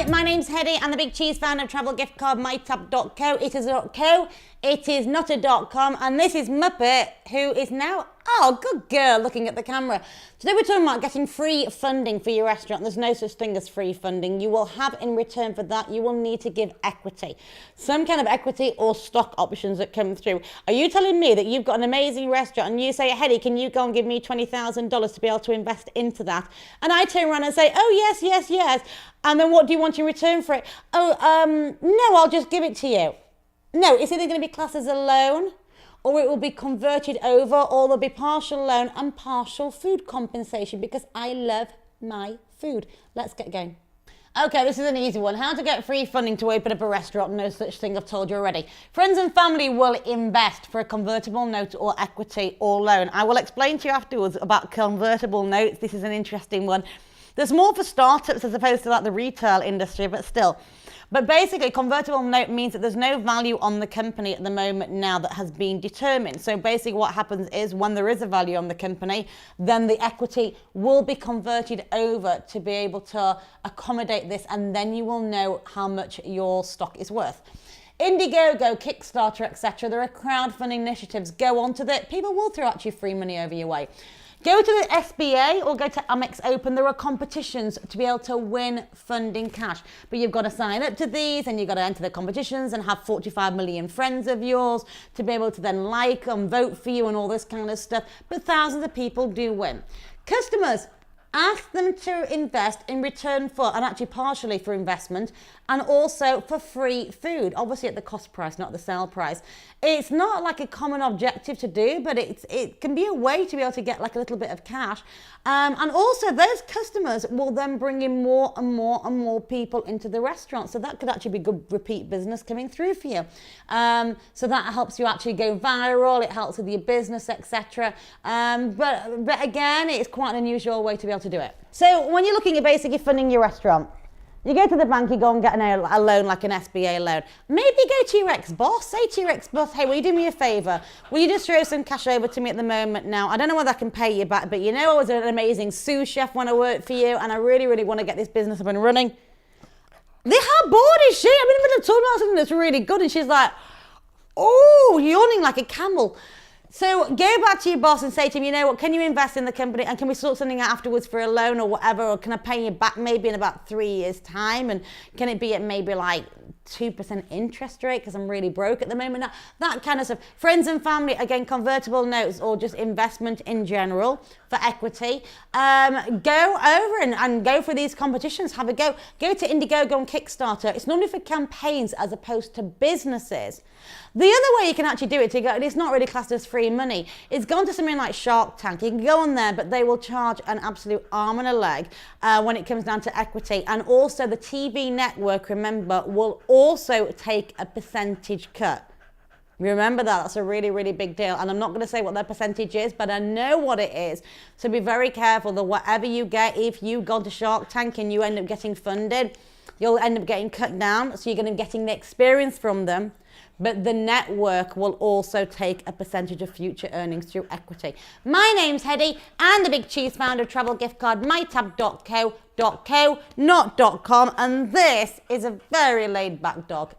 my name's Heddi. I'm the big cheese fan of travel gift card mytab.co. It is a .co, it is not a .com, and this is Muppet, who is now, oh, good girl, looking at the camera. Today we're talking about getting free funding for your restaurant. There's no such thing as free funding. You will have, in return for that, you will need to give equity. Some kind of equity or stock options that come through. Are you telling me that you've got an amazing restaurant and you say, Heddi, can you go and give me $20,000 to be able to invest into that? And I turn around and say, oh, yes, yes, yes. And then what do you want in return for it? Oh, no, I'll just give it to you. No, it's either going to be classed as a loan, or it will be converted over, or there'll be partial loan and partial food compensation, because I love my food. Let's get going. Okay, this is an easy one. How to get free funding to open up a restaurant. No such thing, I've told you already. Friends and family will invest for a convertible note or equity or loan. I will explain to you afterwards about convertible notes. This is an interesting one. There's more for startups as opposed to like the retail industry, but still. But basically, convertible note means that there's no value on the company at the moment now that has been determined. So basically what happens is when there is a value on the company, then the equity will be converted over to be able to accommodate this, and then you will know how much your stock is worth. Indiegogo, Kickstarter, etc. There are crowdfunding initiatives. Go onto that. People will throw at you free money over your way. Go to the SBA or go to Amex Open. There are competitions to be able to win funding cash. But you've got to sign up to these, and you've got to enter the competitions and have 45 million friends of yours to be able to then like and vote for you and all this kind of stuff. But thousands of people do win. Customers, ask them to invest in return for, and actually partially for investment, and also for free food, obviously at the cost price, not the sale price. It's not like a common objective to do, but it can be a way to be able to get like a little bit of cash. And also those customers will then bring in more and more and more people into the restaurant. So that could actually be good repeat business coming through for you. So that helps you actually go viral, it helps with your business, etc. But again, it's quite an unusual way to be able to do it. So when you're looking at basically funding your restaurant, you go to the bank, you go and get a loan like an SBA loan. Maybe go to your ex-boss, say to your ex-boss, hey, will you do me a favour? Will you just throw some cash over to me at the moment now? I don't know whether I can pay you back, but you know I was an amazing sous chef when I worked for you, and I really, really want to get this business up and running. How bored is she? I'm in the middle of talking about something that's really good, and she's like, oh, yawning like a camel. So go back to your boss and say to him, you know what, can you invest in the company, and can we sort something out afterwards for a loan or whatever, or can I pay you back maybe in about 3 years' time, and can it be at maybe like 2% interest rate because I'm really broke at the moment? That kind of stuff. Friends and family, again, convertible notes or just investment in general for equity. Go over and go for these competitions. Have a go. Go to Indiegogo and Kickstarter. It's normally for campaigns as opposed to businesses. The other way you can actually do it, and it's not really classed as free money, is go on to something like Shark Tank. You can go on there, but they will charge an absolute arm and a leg when it comes down to equity. And also the TV network, remember, will also take a percentage cut. Remember that's a really, really big deal. And I'm not going to say what their percentage is, but I know what it is. So be very careful that whatever you get, if you go to Shark Tank and you end up getting funded, you'll end up getting cut down. So you're going to be getting the experience from them, but the network will also take a percentage of future earnings through equity. My name's Heddi, and the big cheese founder of travel gift card mytab.co, not .com, and this is a very laid back dog.